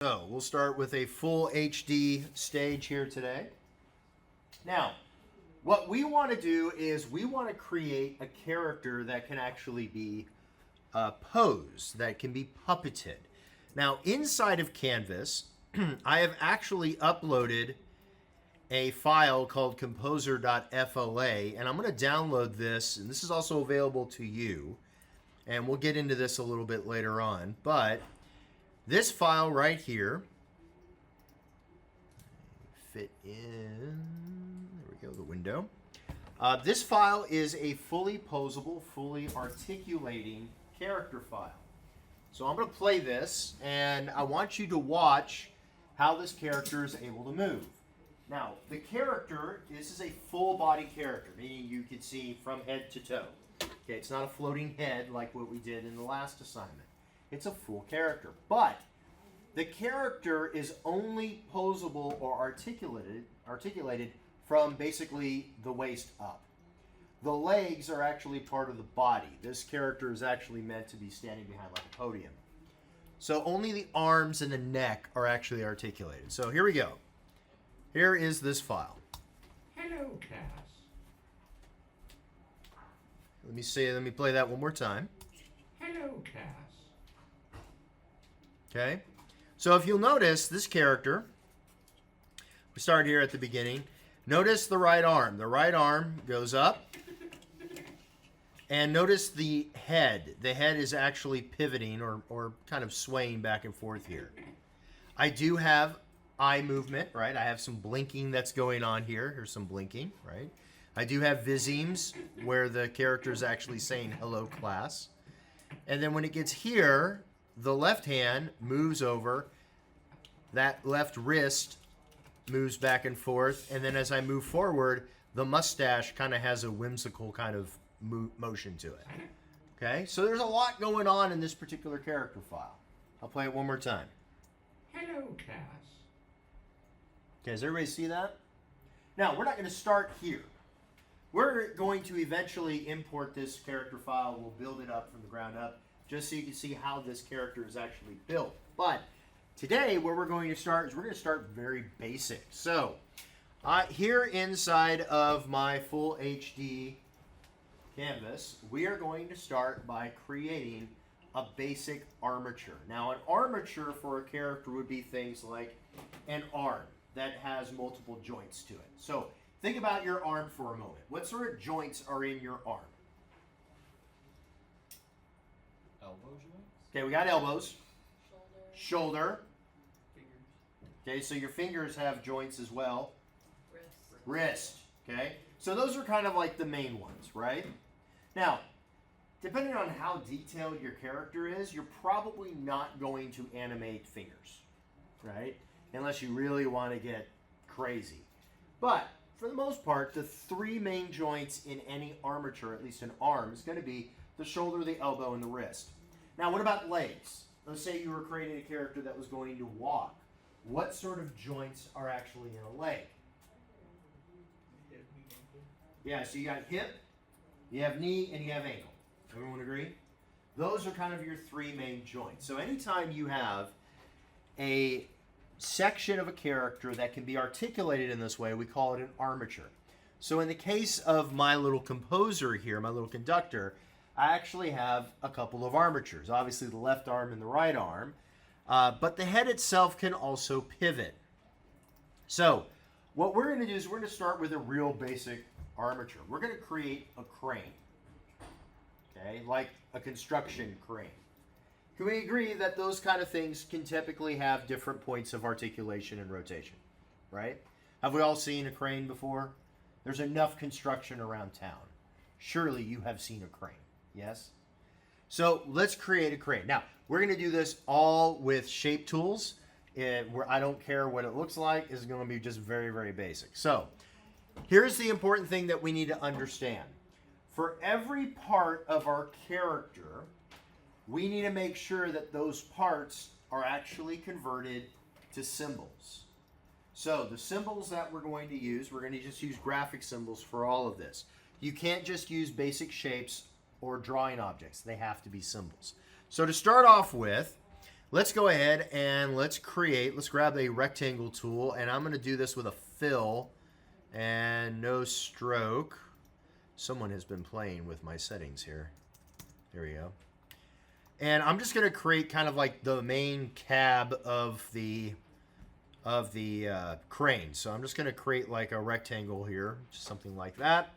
So we'll start with a full HD stage here today. Now, what we want to do is we want to create a character that can actually be posed, that can be puppeted. Now, inside of Canvas, I have actually uploaded a file called composer.fla, and I'm going to download this, and this is also available to you, and we'll get into this a little bit later on, but this file right here, fit in, there we go, the window. This file is a fully posable, fully articulating character file. So I'm going to play this, and I want you to watch how this character is able to move. Now, the character, this is a full body character, meaning you can see from head to toe. Okay, it's not a floating head like what we did in the last assignment. It's a full character, but the character is only posable or articulated from basically the waist up. The legs are actually part of the body. This character is actually meant to be standing behind like a podium. So only the arms and the neck are actually articulated. So here we go. Here is this file. Hello, Cass. Let me play that one more time. Hello, Cass. Okay. So if you'll notice this character, we start here at the beginning. Notice the right arm. The right arm goes up. And notice the head. The head is actually pivoting or kind of swaying back and forth here. I do have eye movement, right? I have some blinking that's going on here. Here's some blinking, right? I do have visemes where the character is actually saying hello, class. And then when it gets here, the left hand moves over. That left wrist moves back and forth. And then as I move forward, the mustache kind of has a whimsical kind of motion to it. Okay, so there's a lot going on in this particular character file. I'll play it one more time. Hello, Cass. Okay, does everybody see that? Now, we're not going to start here. We're going to eventually import this character file. We'll build it up from the ground up just so you can see how this character is actually built. But today, where we're going to start is we're going to start very basic. So, here inside of my full HD canvas, we are going to start by creating a basic armature. Now, an armature for a character would be things like an arm that has multiple joints to it. So, think about your arm for a moment. What sort of joints are in your arm? Elbow joints? Okay, we got elbows. Shoulder. Fingers. Okay, so your fingers have joints as well. Wrist. Wrist. Okay, so those are kind of like the main ones, right? Now, depending on how detailed your character is, you're probably not going to animate fingers, right? Unless you really want to get crazy. But for the most part, the three main joints in any armature, at least an arm, is going to be the shoulder, the elbow, and the wrist. Now, what about legs? Let's say you were creating a character that was going to walk. What sort of joints are actually in a leg? Hip, knee, ankle. Yeah, so you got hip, you have knee, and you have ankle. Everyone agree? Those are kind of your three main joints. So anytime you have a section of a character that can be articulated in this way, we call it an armature. So in the case of my little composer here, my little conductor, I actually have a couple of armatures. Obviously the left arm and the right arm, but the head itself can also pivot. So what we're going to do is we're going to start with a real basic armature. We're going to create a crane, okay, like a construction crane. Can we agree that those kind of things can typically have different points of articulation and rotation, right? Have we all seen a crane before? There's enough construction around town. Surely you have seen a crane, yes? So let's create a crane. Now, we're going to do this all with shape tools. Where I don't care what it looks like. It's going to be just very, very basic. So here's the important thing that we need to understand. For every part of our character, we need to make sure that those parts are actually converted to symbols. So the symbols that we're going to use, we're going to just use graphic symbols for all of this. You can't just use basic shapes or drawing objects. They have to be symbols. So to start off with, let's go ahead and let's grab a rectangle tool, and I'm going to do this with a fill and no stroke. Someone has been playing with my settings here. There we go. And I'm just going to create kind of like the main cab of the crane. So I'm just going to create like a rectangle here, just something like that.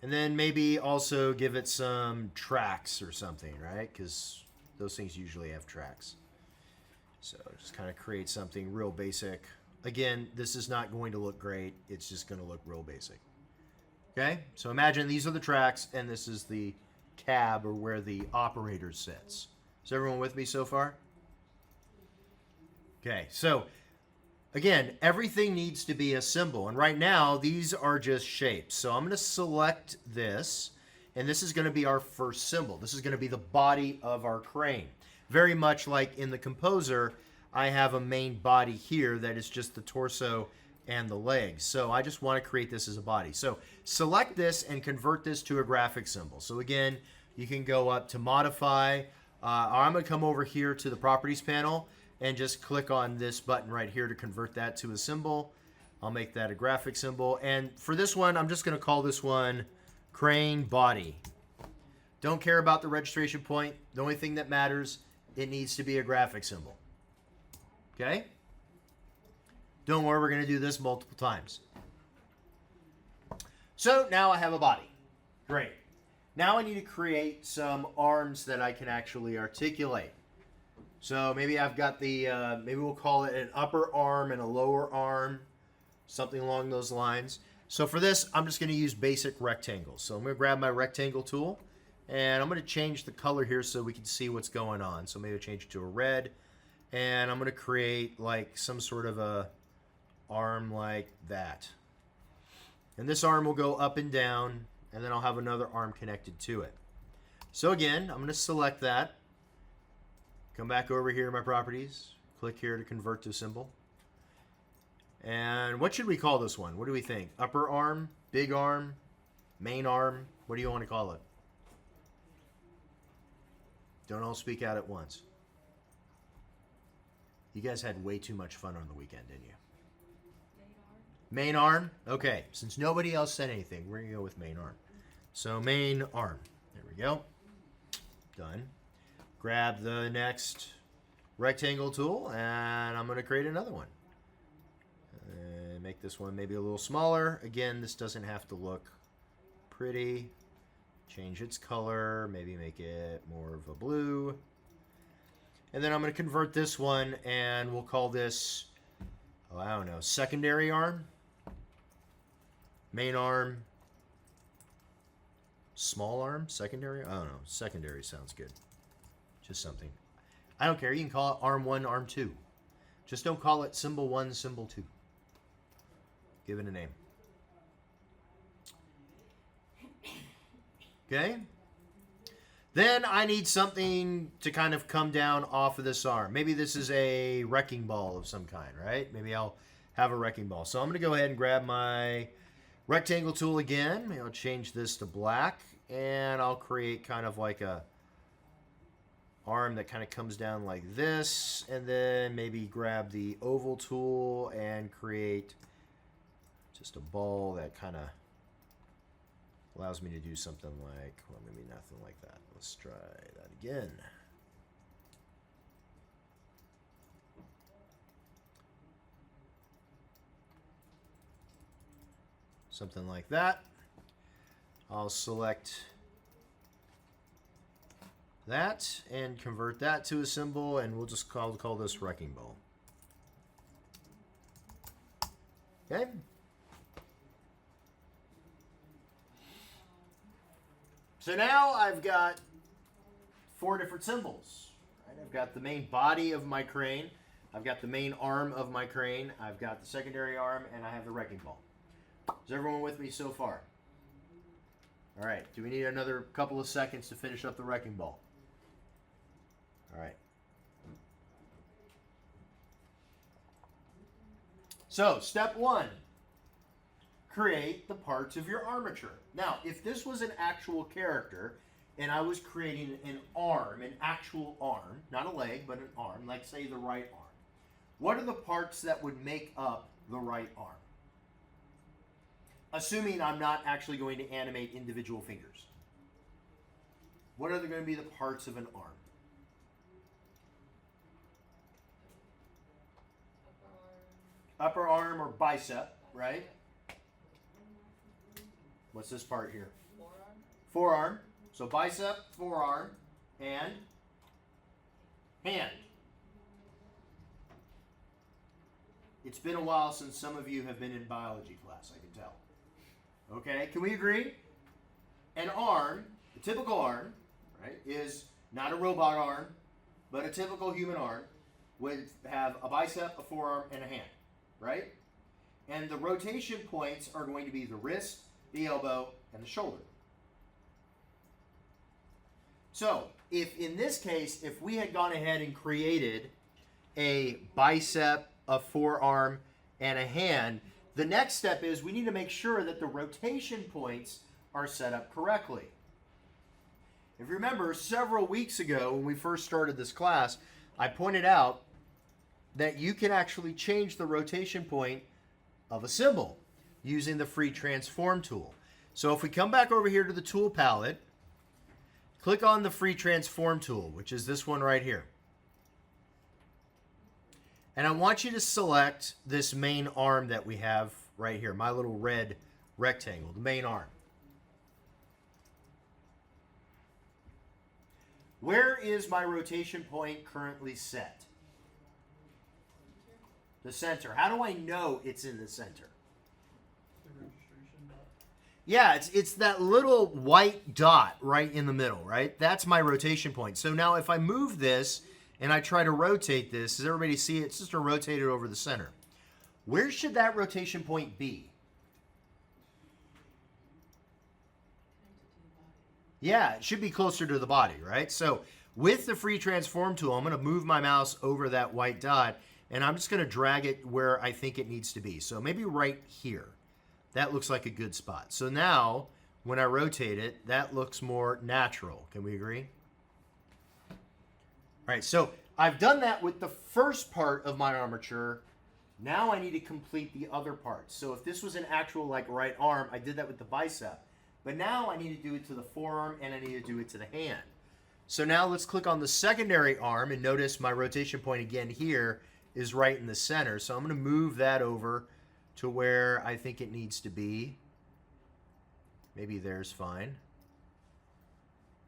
And then maybe also give it some tracks or something, right? Because those things usually have tracks. So just kind of create something real basic. Again, this is not going to look great. It's just going to look real basic. Okay? So imagine these are the tracks, and this is the cab, or where the operator sits. Is everyone with me so far? Okay, so again, everything needs to be a symbol. And right now, these are just shapes. So I'm going to select this, and this is going to be our first symbol. This is going to be the body of our crane. Very much like in the Composer, I have a main body here that is just the torso and the legs. So I just want to create this as a body. So select this and convert this to a graphic symbol. So again, you can go up to Modify. I'm going to come over here to the Properties panel and just click on this button right here to convert that to a symbol. I'll make that a graphic symbol. And for this one, I'm just going to call this one Crane Body. Don't care about the registration point. The only thing that matters, it needs to be a graphic symbol. Okay? Don't worry, we're going to do this multiple times. So now I have a body. Great. Now I need to create some arms that I can actually articulate. So maybe I've got the, maybe we'll call it an upper arm and a lower arm, something along those lines. So for this, I'm just going to use basic rectangles. So I'm going to grab my rectangle tool, and I'm going to change the color here so we can see what's going on. So maybe I'll change it to a red, and I'm going to create like some sort of a arm like that. And this arm will go up and down, and then I'll have another arm connected to it. So again, I'm going to select that. Come back over here to my properties. Click here to convert to symbol. And what should we call this one? What do we think? Upper arm, big arm, main arm? What do you want to call it? Don't all speak out at once. You guys had way too much fun on the weekend, didn't you? Main arm? Okay, since nobody else said anything, we're going to go with main arm. So main arm. There we go. Done. Grab the next rectangle tool, and I'm going to create another one. Make this one maybe a little smaller. Again, this doesn't have to look pretty. Change its color, maybe make it more of a blue. And then I'm going to convert this one, and we'll call this, oh, I don't know, secondary arm, main arm, small arm, secondary? I don't know. Secondary sounds good. Just something. I don't care. You can call it arm 1, arm 2. Just don't call it symbol 1, symbol 2. Give it a name. Okay? Then I need something to kind of come down off of this arm. Maybe this is a wrecking ball of some kind, right? Maybe I'll have a wrecking ball. So I'm going to go ahead and grab my rectangle tool again. Maybe I'll change this to black, and I'll create kind of like a arm that kind of comes down like this, and then maybe grab the oval tool and create just a ball that kind of allows me to do something like, well, maybe nothing like that. Let's try that again. Something like that. I'll select that and convert that to a symbol, and we'll just call this wrecking ball. Okay. So now I've got 4 different symbols. Right? I've got the main body of my crane, I've got the main arm of my crane, I've got the secondary arm, and I have the wrecking ball. Is everyone with me so far? All right. Do we need another couple of seconds to finish up the wrecking ball? All right. So, step 1. Create the parts of your armature. Now, if this was an actual character, and I was creating an arm, an actual arm, not a leg, but an arm, like say the right arm, what are the parts that would make up the right arm? Assuming I'm not actually going to animate individual fingers. What are going to be the parts of an arm? Upper arm or bicep, right? What's this part here? Forearm. Forearm. So bicep, forearm, and hand. It's been a while since some of you have been in biology class, I can tell. Okay, can we agree? An arm, a typical arm, right, is not a robot arm, but a typical human arm would have a bicep, a forearm, and a hand, right? And the rotation points are going to be the wrist, the elbow, and the shoulder. So, if in this case, if we had gone ahead and created a bicep, a forearm, and a hand, the next step is we need to make sure that the rotation points are set up correctly. If you remember, several weeks ago when we first started this class, I pointed out that you can actually change the rotation point of a symbol using the free transform tool. So if we come back over here to the tool palette, click on the free transform tool, which is this one right here. And I want you to select this main arm that we have right here, my little red rectangle, the main arm. Where is my rotation point currently set? The center. How do I know it's in the center? The registration dot. Yeah, it's that little white dot right in the middle, right? That's my rotation point. So now if I move this and I try to rotate this, does everybody see it? It's just to rotate it over the center. Where should that rotation point be? Yeah, it should be closer to the body, right? So with the free transform tool, I'm going to move my mouse over that white dot, and I'm just going to drag it where I think it needs to be. So maybe right here. That looks like a good spot. So now, when I rotate it, that looks more natural. Can we agree? All right, so I've done that with the first part of my armature. Now I need to complete the other parts. So if this was an actual like right arm, I did that with the bicep. But now I need to do it to the forearm and I need to do it to the hand. So now let's click on the secondary arm and notice my rotation point again here is right in the center. So I'm going to move that over to where I think it needs to be. Maybe there's fine.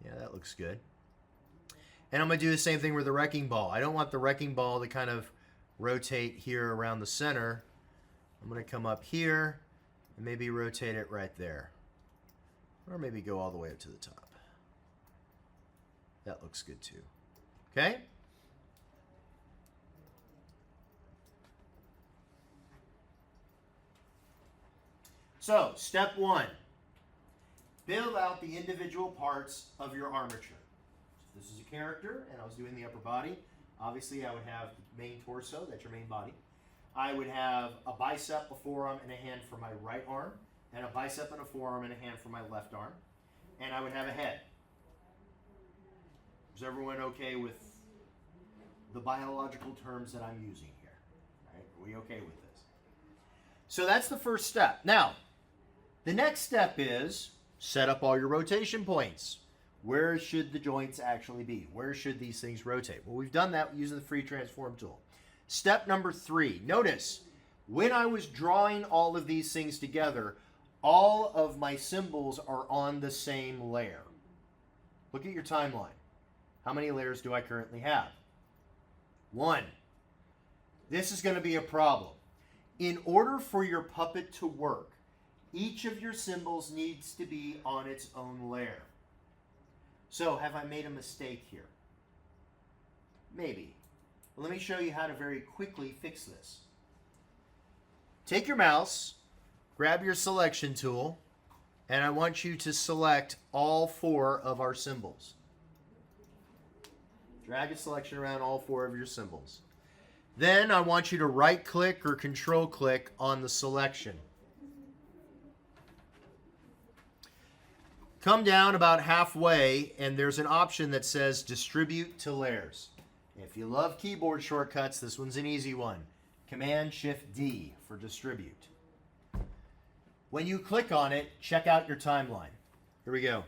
Yeah, that looks good. And I'm going to do the same thing with the wrecking ball. I don't want the wrecking ball to kind of rotate here around the center. I'm going to come up here and maybe rotate it right there. Or maybe go all the way up to the top. That looks good too. Okay? So, step one. Build out the individual parts of your armature. So this is a character, and I was doing the upper body. Obviously, I would have the main torso, that's your main body. I would have a bicep, a forearm, and a hand for my right arm, and a bicep and a forearm and a hand for my left arm. And I would have a head. Is everyone okay with the biological terms that I'm using here? Right? Are we okay with this? So that's the first step. Now, the next step is set up all your rotation points. Where should the joints actually be? Where should these things rotate? Well, we've done that using the free transform tool. Step number 3. Notice, when I was drawing all of these things together, all of my symbols are on the same layer. Look at your timeline. How many layers do I currently have? 1. This is going to be a problem. In order for your puppet to work, each of your symbols needs to be on its own layer. So, have I made a mistake here? Maybe. But let me show you how to very quickly fix this. Take your mouse, grab your selection tool, and I want you to select all 4 of our symbols. Drag a selection around all 4 of your symbols. Then I want you to right-click or control-click on the selection. come down about halfway, and there's an option that says Distribute to Layers. If you love keyboard shortcuts, this one's an easy one. Command-Shift-D for Distribute. When you click on it, check out your timeline. Here we go.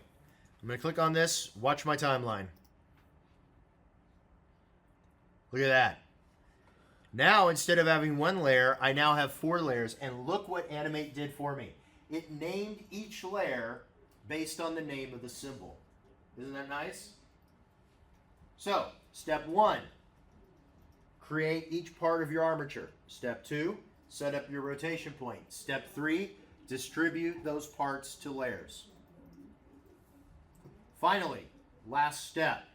I'm going to click on this. Watch my timeline. Look at that. Now, instead of having one layer, I now have 4 layers. And look what Animate did for me. It named each layer based on the name of the symbol. Isn't that nice? So, step 1, create each part of your armature. Step 2, set up your rotation point. Step 3, distribute those parts to layers. Finally, last step,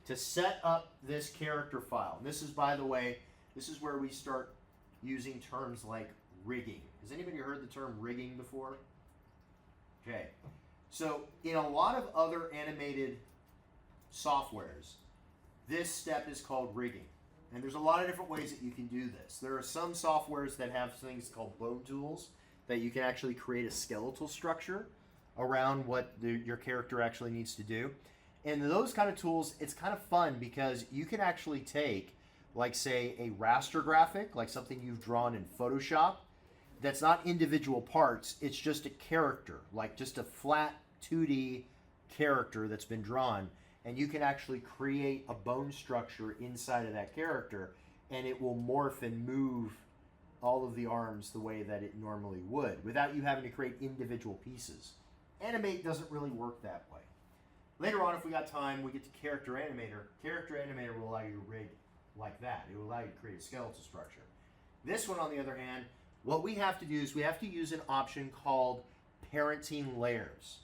to set up this character file. And this is, by the way, this is where we start using terms like rigging. Has anybody heard the term rigging before? Okay. So in a lot of other animated softwares, this step is called rigging. And there's a lot of different ways that you can do this. There are some softwares that have things called bone tools that you can actually create a skeletal structure around what your character actually needs to do. And those kind of tools, it's kind of fun because you can actually take, like, say, a raster graphic, like something you've drawn in Photoshop, that's not individual parts, it's just a character, like just a flat 2D character that's been drawn, and you can actually create a bone structure inside of that character, and it will morph and move all of the arms the way that it normally would, without you having to create individual pieces. Animate doesn't really work that way. Later on, if we got time, we get to Character Animator. Character Animator will allow you to rig like that. It will allow you to create a skeletal structure. This one, on the other hand, what we have to do is we have to use an option called Parenting Layers.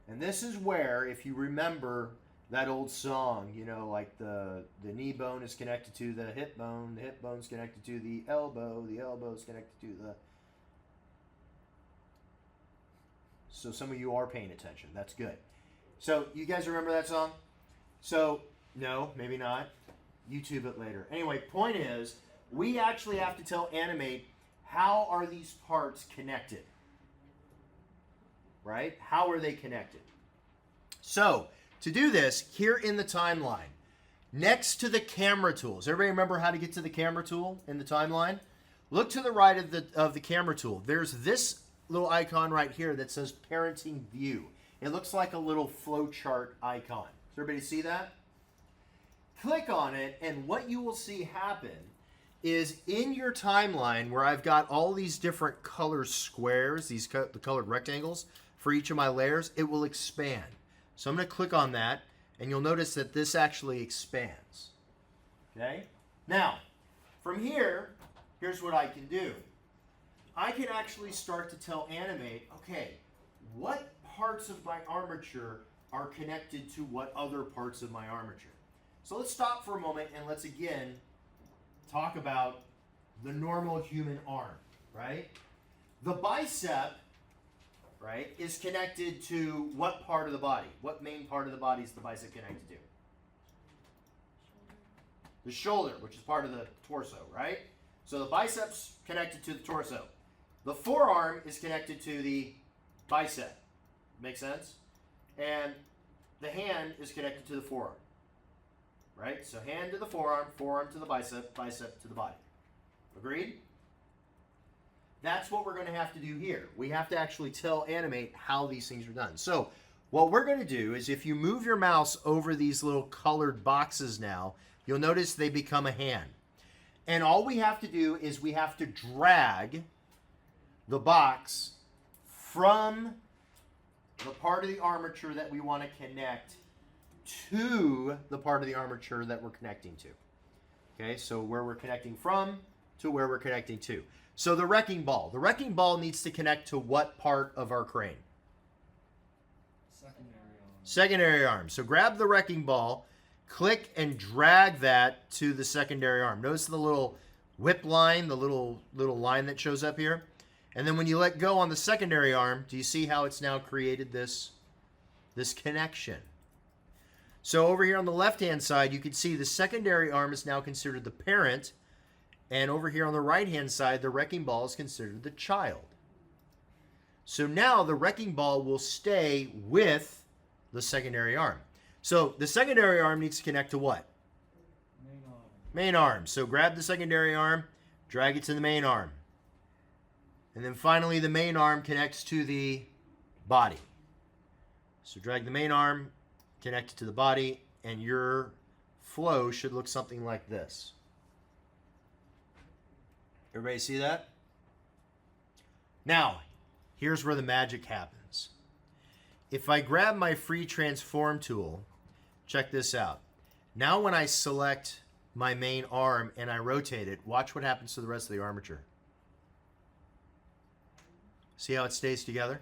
And this is where, if you remember that old song, you know, like the knee bone is connected to the hip bone's connected to the elbow is connected to the... So some of you are paying attention. That's good. So you guys remember that song? So, no, maybe not. YouTube it later. Anyway, point is, we actually have to tell Animate, how are these parts connected? Right? How are they connected? So, to do this, here in the timeline, next to the camera tools, everybody remember how to get to the camera tool in the timeline? Look to the right of the camera tool. There's this little icon right here that says Parenting View. It looks like a little flowchart icon. Does everybody see that? Click on it, and what you will see happen is in your timeline, where I've got all these different color squares, the colored rectangles for each of my layers, it will expand. So I'm going to click on that, and you'll notice that this actually expands. Okay? Now, from here, here's what I can do. I can actually start to tell Animate, okay, what parts of my armature are connected to what other parts of my armature. So let's stop for a moment and let's again talk about the normal human arm, right? The bicep, right, is connected to what part of the body? What main part of the body is the bicep connected to? The shoulder, which is part of the torso, right? So the bicep's connected to the torso. The forearm is connected to the bicep. Make sense? And the hand is connected to the forearm. Right? So hand to the forearm, forearm to the bicep, bicep to the body. Agreed? That's what we're going to have to do here. We have to actually tell Animate how these things are done. So what we're going to do is, if you move your mouse over these little colored boxes now, you'll notice they become a hand. And all we have to do is we have to drag the box from the part of the armature that we want to connect to the part of the armature that we're connecting to. Okay, so where we're connecting from to where we're connecting to. So the wrecking ball. The wrecking ball needs to connect to what part of our crane? Secondary arm. Secondary arm. So grab the wrecking ball, click and drag that to the secondary arm. Notice the little whip line, the little line that shows up here. And then when you let go on the secondary arm, do you see how it's now created this connection? So over here on the left-hand side, you can see the secondary arm is now considered the parent. And over here on the right-hand side, the wrecking ball is considered the child. So now the wrecking ball will stay with the secondary arm. So the secondary arm needs to connect to what? Main arm. Main arm. So grab the secondary arm, drag it to the main arm. And then finally the main arm connects to the body. So drag the main arm, connect it to the body, and your flow should look something like this. Everybody see that? Now, here's where the magic happens. If I grab my free transform tool, check this out. Now when I select my main arm and I rotate it, watch what happens to the rest of the armature. See how it stays together?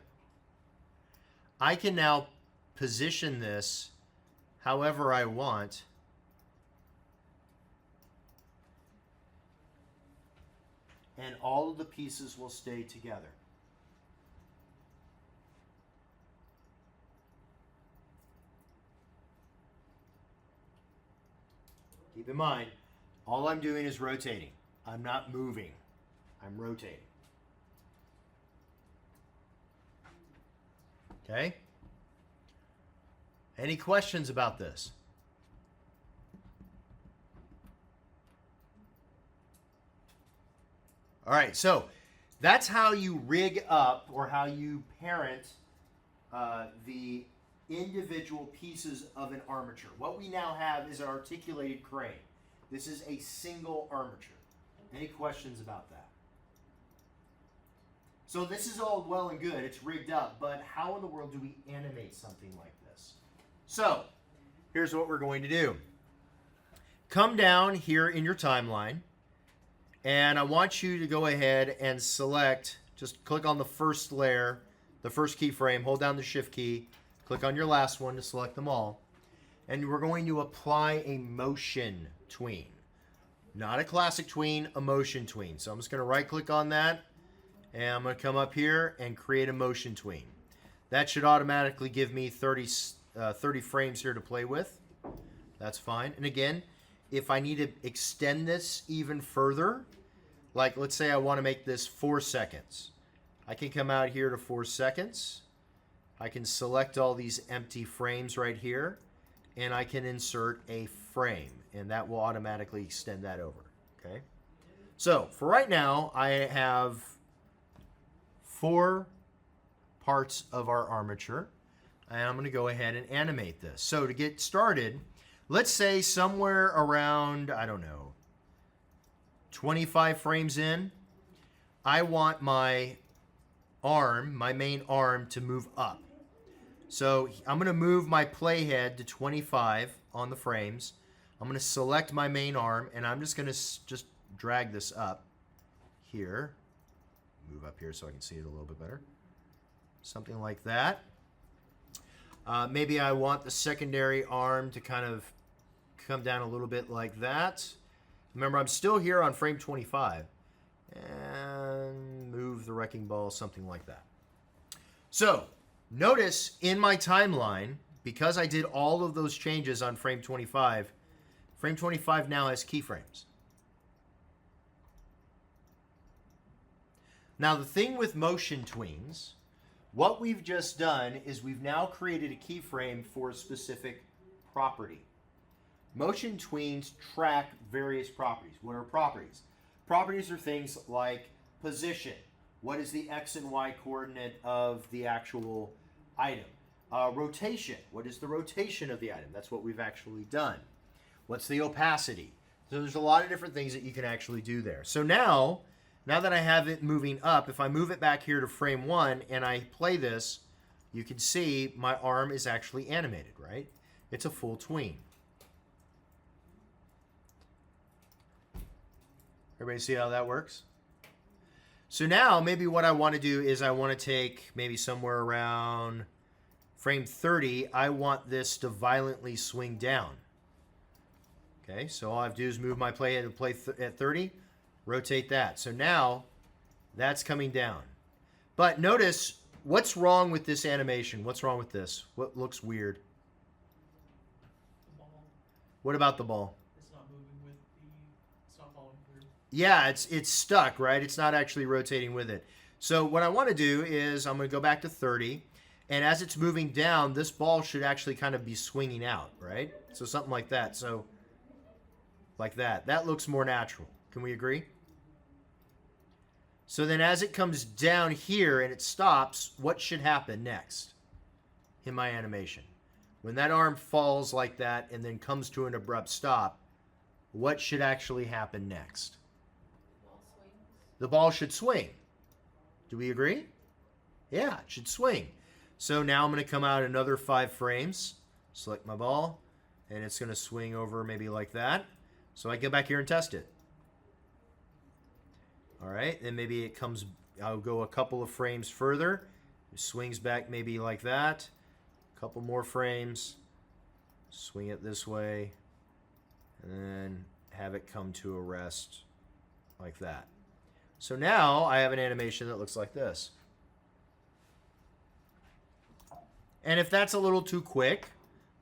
I can now position this however I want. And all of the pieces will stay together. Keep in mind, all I'm doing is rotating. I'm not moving. I'm rotating. Okay? Any questions about this? All right, so that's how you rig up or how you parent the individual pieces of an armature. What we now have is an articulated crane. This is a single armature. Any questions about that? So this is all well and good. It's rigged up, but how in the world do we animate something like this? So here's what we're going to do. Come down here in your timeline. And I want you to go ahead and select, just click on the first layer, the first keyframe, hold down the shift key, click on your last one to select them all. And we're going to apply a motion tween. Not a classic tween, a motion tween. So I'm just going to right click on that, and I'm going to come up here and create a motion tween. That should automatically give me 30 frames here to play with. That's fine. And again, if I need to extend this even further, like let's say I want to make this 4 seconds. I can come out here to 4 seconds. I can select all these empty frames right here, and I can insert a frame, and that will automatically extend that over. Okay. So for right now, I have 4 parts of our armature, and I'm going to go ahead and animate this. So to get started, let's say somewhere around, I don't know, 25 frames in, I want my arm, my main arm, to move up. So I'm going to move my playhead to 25 on the frames. I'm going to select my main arm, and I'm just going to just drag this up here. Move up here so I can see it a little bit better. Something like that. Maybe I want the secondary arm to kind of come down a little bit like that. Remember, I'm still here on frame 25. And move the wrecking ball, something like that. So, notice in my timeline, because I did all of those changes on frame 25 now has keyframes. Now, the thing with motion tweens, what we've just done is we've now created a keyframe for a specific property. Motion tweens track various properties. What are properties? Properties are things like position. What is the X and Y coordinate of the actual item? Rotation. What is the rotation of the item? That's what we've actually done. What's the opacity? So there's a lot of different things that you can actually do there. So now that I have it moving up, if I move it back here to frame 1 and I play this, you can see my arm is actually animated, right? It's a full tween. Everybody see how that works? So now maybe what I want to do is I want to take maybe somewhere around frame 30. I want this to violently swing down. Okay, so all I have to do is move my playhead to play at 30, rotate that. So now that's coming down. But notice what's wrong with this animation. What's wrong with this? What looks weird? The ball. What about the ball? It's not moving with the. It's not following through. Yeah, it's stuck, right? It's not actually rotating with it. So what I want to do is I'm going to go back to 30. And as it's moving down, this ball should actually kind of be swinging out, right? So something like that. So like that. That looks more natural. Can we agree? So then as it comes down here and it stops, what should happen next in my animation? When that arm falls like that and then comes to an abrupt stop, what should actually happen next? The ball should swing. Do we agree? Yeah, it should swing. So now I'm going to come out another 5 frames, select my ball, and it's going to swing over maybe like that. So I go back here and test it. All right, then maybe it comes, I'll go a couple of frames further. It swings back maybe like that. A couple more frames. Swing it this way. And then have it come to a rest like that. So now I have an animation that looks like this. And if that's a little too quick,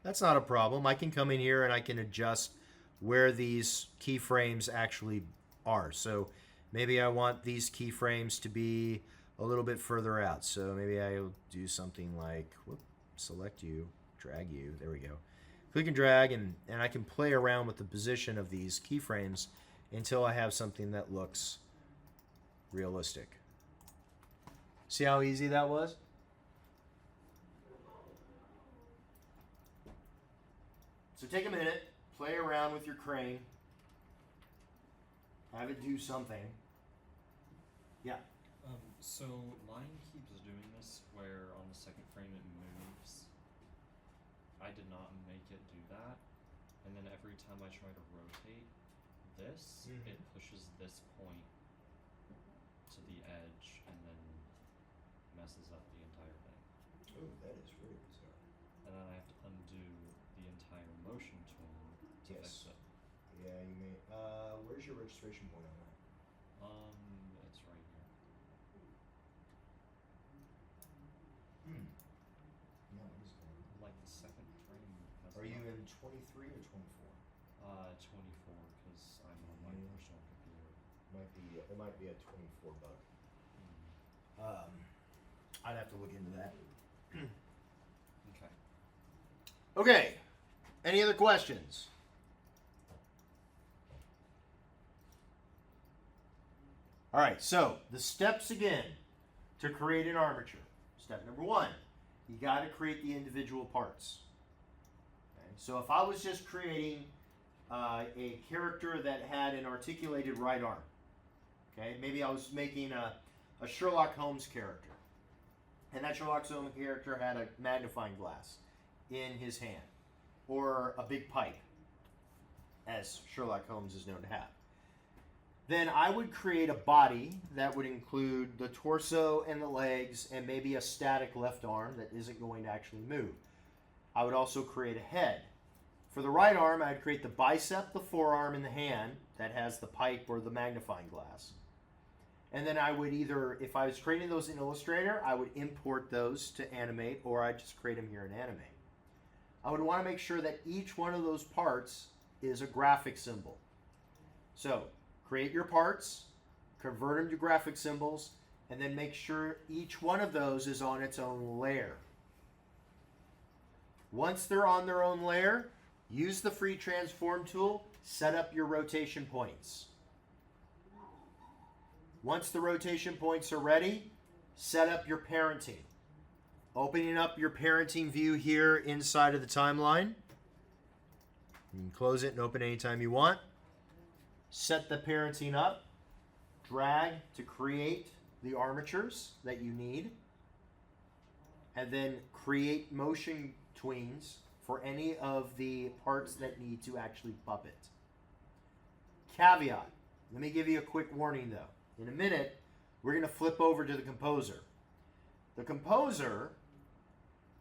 that's not a problem. I can come in here and I can adjust where these keyframes actually are. So maybe I want these keyframes to be a little bit further out. So maybe I'll do something like, whoop, select you, drag you, there we go. Click and drag, and I can play around with the position of these keyframes until I have something that looks realistic. See how easy that was? So take a minute, play around with your crane, have it do something. Yeah. So mine keeps doing this where on the second frame it moves. I did not make it do that. And then every time I try to rotate this, it pushes this point to the edge and then messes up the entire thing. Oh, that is really bizarre. And then I have to undo the entire motion tween to fix it. Yeah, you may. Where's your registration point on that? It's right here. Yeah, what is going on? Like the second frame has Are you not- in 23 or 24? 24 because I'm on my Yeah. personal computer. It might be a 24 bug. Hmm. I'd have to look into that. Okay. Okay. Any other questions? All right, so the steps again to create an armature. Step number 1, you got to create the individual parts. Okay? So if I was just creating a character that had an articulated right arm, okay, maybe I was making a Sherlock Holmes character, and that Sherlock Holmes character had a magnifying glass in his hand, or a big pipe, as Sherlock Holmes is known to have. Then I would create a body that would include the torso and the legs and maybe a static left arm that isn't going to actually move. I would also create a head. For the right arm, I'd create the bicep, the forearm, and the hand that has the pipe or the magnifying glass. And then I would either, if I was creating those in Illustrator, I would import those to animate, or I'd just create them here in Animate. I would want to make sure that each one of those parts is a graphic symbol. So, create your parts, convert them to graphic symbols, and then make sure each one of those is on its own layer. Once they're on their own layer, use the free transform tool, set up your rotation points. Once the rotation points are ready, set up your parenting. Opening up your parenting view here inside of the timeline. You can close it and open anytime you want. Set the parenting up, drag to create the armatures that you need, and then create motion tweens for any of the parts that need to actually puppet. Caveat, let me give you a quick warning though. In a minute, we're going to flip over to the composer. The composer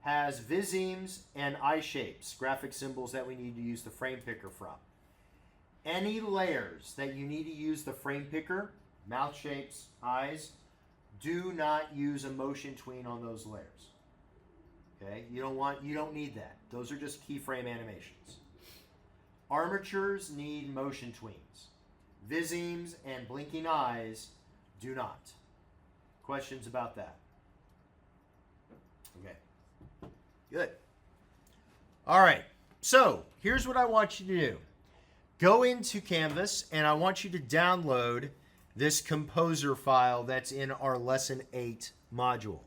has visemes and eye shapes, graphic symbols that we need to use the frame picker from. Any layers that you need to use the frame picker, mouth shapes, eyes, do not use a motion tween on those layers. Okay? You don't need that. Those are just keyframe animations. Armatures need motion tweens. Visemes and blinking eyes do not. Questions about that? Okay. Good. All right. So here's what I want you to do. Go into Canvas, and I want you to download this composer file that's in our Lesson 8 module.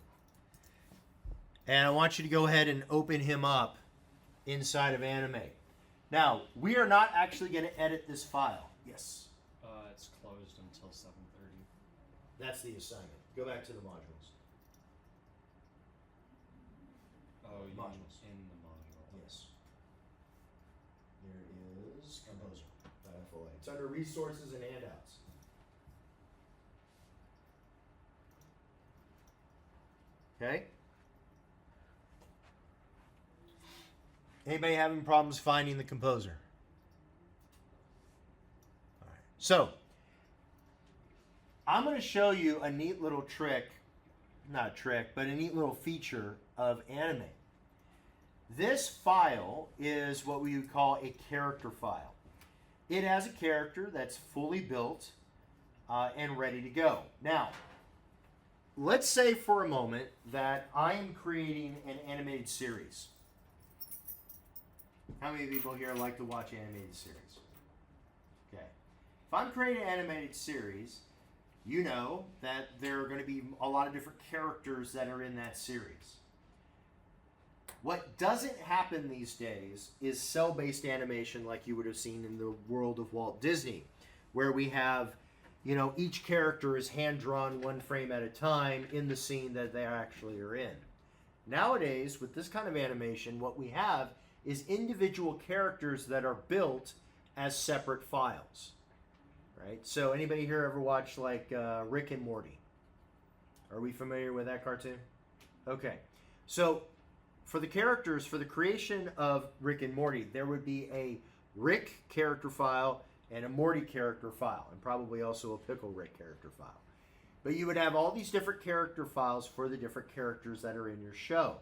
And I want you to go ahead and open him up inside of Animate. Now, we are not actually going to edit this file. Yes. It's closed until 7:30. That's the assignment. Go back to the modules. Oh, you Modules. in the module. Yes. There is Composer. FOA. It's under Resources and Handouts. Okay? Anybody having problems finding the composer? All right. So, I'm going to show you a neat little trick, not a trick, but a neat little feature of Animate. This file is what we would call a character file. It has a character that's fully built and ready to go. Now, let's say for a moment that I am creating an animated series. How many people here like to watch animated series? Okay. If I'm creating an animated series, you know that there are going to be a lot of different characters that are in that series. What doesn't happen these days is cell-based animation like you would have seen in the world of Walt Disney, where we have, you know, each character is hand-drawn one frame at a time in the scene that they actually are in. Nowadays, with this kind of animation, what we have is individual characters that are built as separate files, right? So anybody here ever watch like Rick and Morty? Are we familiar with that cartoon? Okay. So for the characters, for the creation of Rick and Morty, there would be a Rick character file and a Morty character file, and probably also a Pickle Rick character file. But you would have all these different character files for the different characters that are in your show.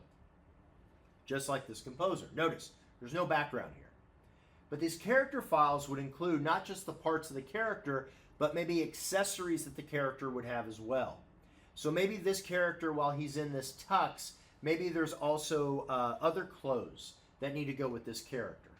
Just like this composer. Notice, there's no background here. But these character files would include not just the parts of the character, but maybe accessories that the character would have as well. So maybe this character, while he's in this tux, maybe there's also other clothes that need to go with this character.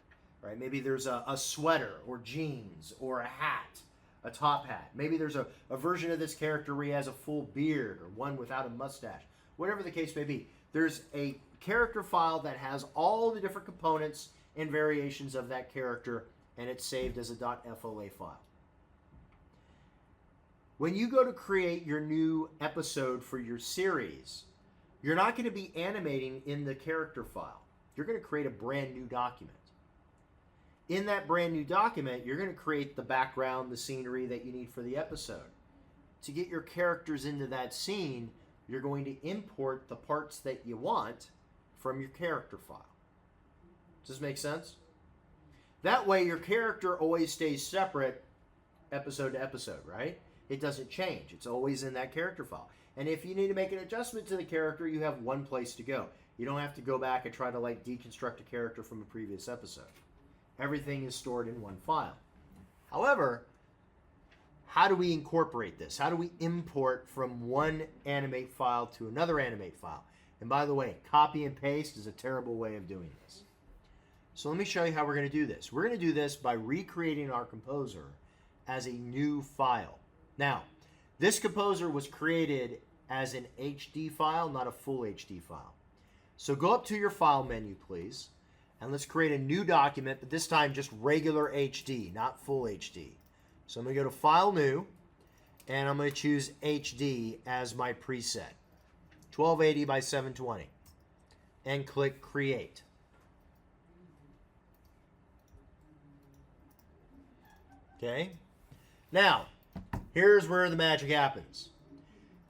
Right? Maybe there's a sweater or jeans or a hat, a top hat. Maybe there's a version of this character where he has a full beard or one without a mustache. Whatever the case may be, there's a character file that has all the different components and variations of that character, and it's saved as a .fola file. When you go to create your new episode for your series, you're not going to be animating in the character file. You're going to create a brand new document. In that brand new document, you're going to create the background, the scenery that you need for the episode. To get your characters into that scene, you're going to import the parts that you want from your character file. Does this make sense? That way your character always stays separate episode to episode, right? It doesn't change. It's always in that character file. And if you need to make an adjustment to the character, you have one place to go. You don't have to go back and try to like deconstruct a character from a previous episode. Everything is stored in one file. However, how do we incorporate this? How do we import from one animate file to another animate file? And by the way, copy and paste is a terrible way of doing this. So let me show you how we're going to do this. We're going to do this by recreating our composer as a new file. Now, this composer was created as an HD file, not a full HD file. So go up to your file menu, please, and let's create a new document, but this time just regular HD, not full HD. So I'm going to go to File New, and I'm going to choose HD as my preset. 1280 by 720. And click Create. Okay? Now, here's where the magic happens.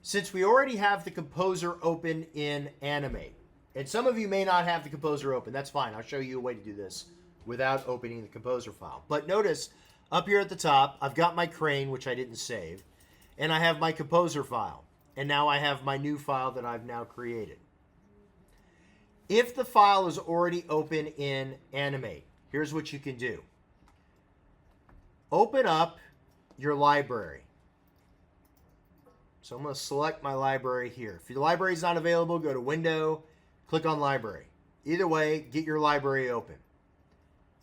Since we already have the composer open in Animate, and some of you may not have the composer open, that's fine. I'll show you a way to do this without opening the composer file. But notice, up here at the top, I've got my crane, which I didn't save, and I have my composer file. And now I have my new file that I've now created. If the file is already open in Animate, here's what you can do. Open up your library. So I'm going to select my library here. If your library is not available, go to Window, click on Library. Either way, get your library open.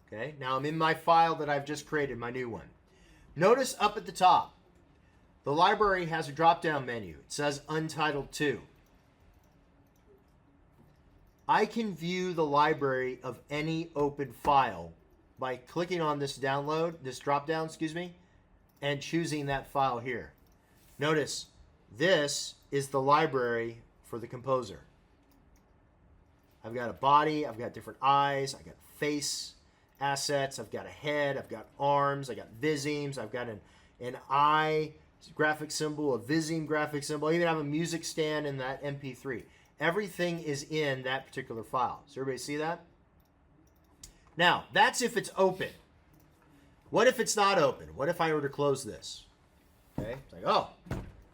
Okay, now I'm in my file that I've just created, my new one. Notice up at the top, the library has a drop-down menu. It says Untitled 2. I can view the library of any open file by clicking on this drop-down, and choosing that file here. Notice, this is the library for the composer. I've got a body, I've got different eyes, I've got face assets, I've got a head, I've got arms, I've got visemes, I've got an eye graphic symbol, a viseme graphic symbol. I even have a music stand in that MP3. Everything is in that particular file. Does everybody see that? Now, that's if it's open. What if it's not open? What if I were to close this? Okay, it's like, oh,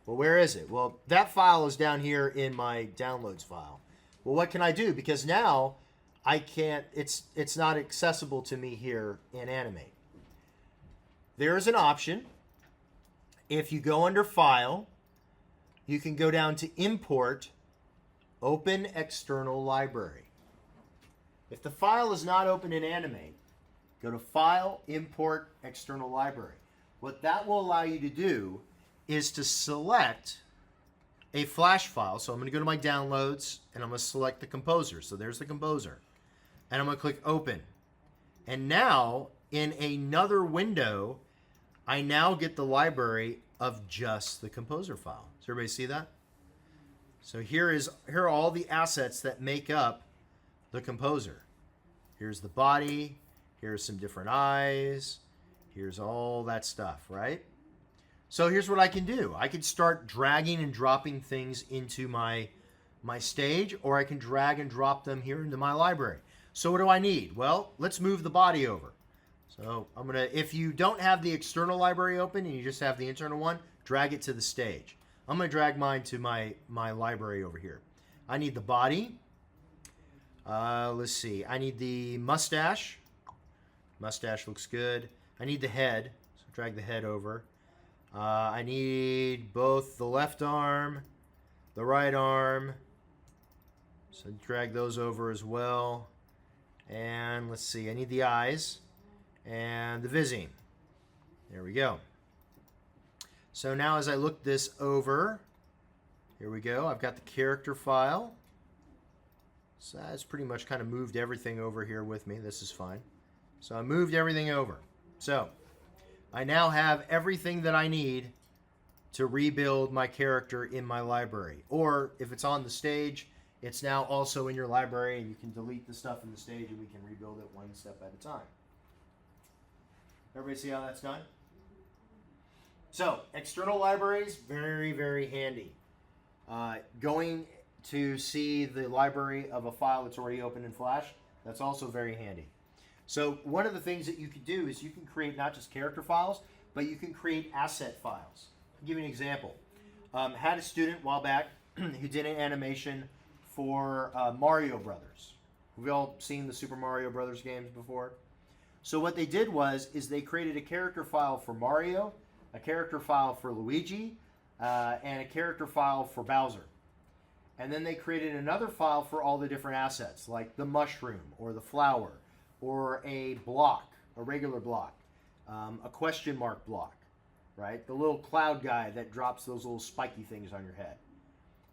well, where is it? Well, that file is down here in my downloads file. Well, what can I do? Because now I can't, it's not accessible to me here in Animate. There is an option. If you go under File, you can go down to Import, Open External Library. If the file is not open in Animate, go to File, Import External Library. What that will allow you to do is to select a flash file. So I'm going to go to my downloads and I'm going to select the composer. So there's the composer. And I'm going to click Open. And now in another window, I now get the library of just the composer file. Does everybody see that? So here are all the assets that make up the composer. Here's the body. Here's some different eyes. Here's all that stuff, right? So here's what I can do. I can start dragging and dropping things into my stage, or I can drag and drop them here into my library. So what do I need? Well, let's move the body over. So I'm gonna, if you don't have the external library open and you just have the internal one, drag it to the stage. I'm gonna drag mine to my library over here. I need the body. Let's see. I need the mustache. Mustache looks good. I need the head. So drag the head over. I need both the left arm, the right arm. So drag those over as well. And let's see. I need the eyes and the visine. There we go. So now as I look this over, here we go. I've got the character file. So that's pretty much kind of moved everything over here with me. This is fine. So I moved everything over. So I now have everything that I need to rebuild my character in my library. Or if it's on the stage, it's now also in your library and you can delete the stuff in the stage and we can rebuild it one step at a time. Everybody see how that's done? So, external libraries, very, very handy. Going to see the library of a file that's already open in Flash, that's also very handy. So, one of the things that you can do is you can create not just character files, but you can create asset files. I'll give you an example. Had a student a while back who did an animation for Mario Brothers. We've all seen the Super Mario Brothers games before. So what they did is they created a character file for Mario, a character file for Luigi, and a character file for Bowser. And then they created another file for all the different assets, like the mushroom, or the flower, or a block, a regular block, a question mark block, right? The little cloud guy that drops those little spiky things on your head.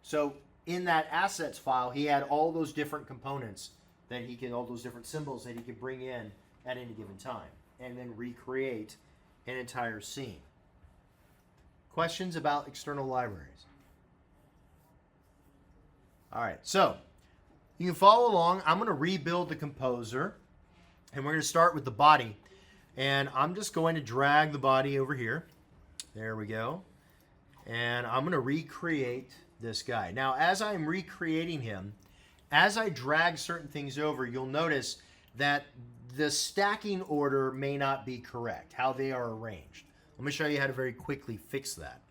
So in that assets file, he had all those different components that he could, all those different symbols that he could bring in at any given time, and then recreate an entire scene. Questions about external libraries? All right, so you can follow along. I'm going to rebuild the composer, and we're going to start with the body. And I'm just going to drag the body over here. There we go. And I'm going to recreate this guy. Now, as I'm recreating him, as I drag certain things over, you'll notice that the stacking order may not be correct, how they are arranged. Let me show you how to very quickly fix that.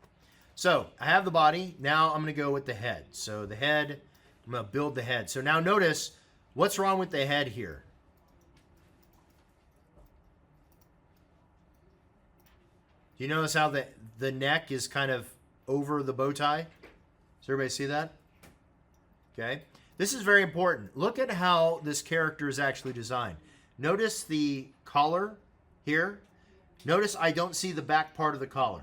So I have the body. Now I'm going to go with the head. So the head, I'm going to build the head. So now notice what's wrong with the head here. Do you notice how the neck is kind of over the bow tie. Does everybody see that? Okay. This is very important. Look at how this character is actually designed. Notice the collar here. Notice I don't see the back part of the collar.